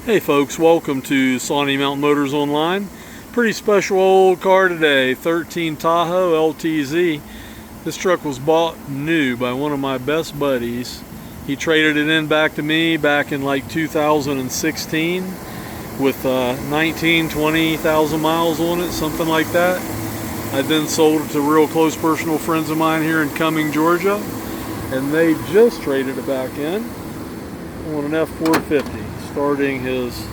Hey folks, welcome to Sawnee Mountain Motors Online. Pretty special old car today, 13 Tahoe LTZ. This truck was bought new by one of my best buddies. He traded it in back to me back in like 2016 with 20,000 miles on it, something like that. I then sold it to real close personal friends of mine here in Cumming, Georgia, and they just traded it back in on an F450. Starting his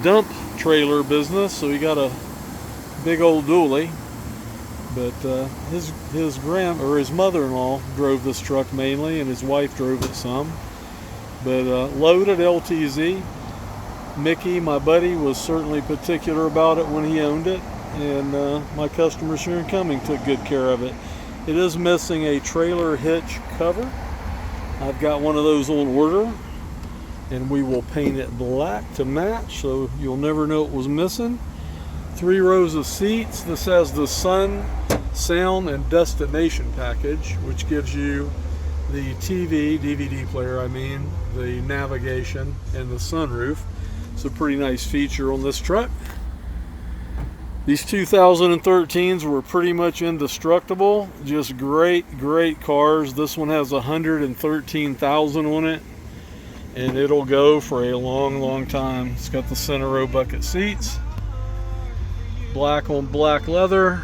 dump trailer business, so he got a big old dually. But his mother-in-law drove this truck mainly, and his wife drove it some. But loaded LTZ. Mickey, my buddy, was certainly particular about it when he owned it, and my customers here in Cumming took good care of it. It is missing a trailer hitch cover. I've got one of those on order, and we will paint it black to match so you'll never know it was missing. 3 rows of seats. This has the Sun, Sound, and Destination package, which gives you the DVD player, the navigation, and the sunroof. It's a pretty nice feature on this truck. These 2013s were pretty much indestructible, just great cars. This one has 113,000 on it, and it'll go for a long time. It's got the center row bucket seats, black on black leather,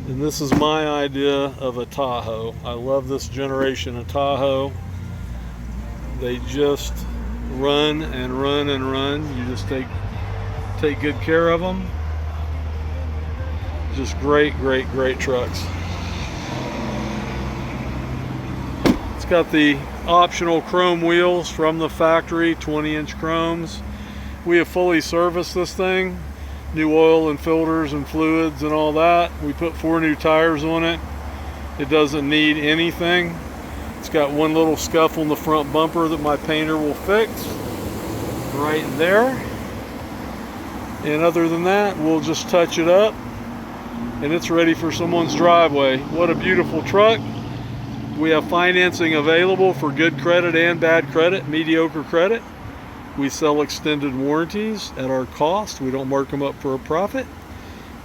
and this is my idea of a Tahoe. I love this generation of Tahoe. They just run and run and run. You just take good care of them. Just great trucks. Got the optional chrome wheels from the factory, 20-inch chromes. We have fully serviced this thing, new oil and filters and fluids and all that. We put 4 new tires on it. It doesn't need anything. It's got one little scuff on the front bumper that my painter will fix right there, and other than that, we'll just touch it up and it's ready for someone's driveway. What a beautiful truck. We have financing available for good credit and bad credit, mediocre credit. We sell extended warranties at our cost. We don't mark them up for a profit.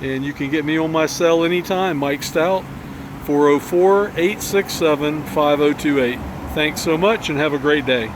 And you can get me on my cell anytime, Mike Stout, 404-867-5028. Thanks so much and have a great day.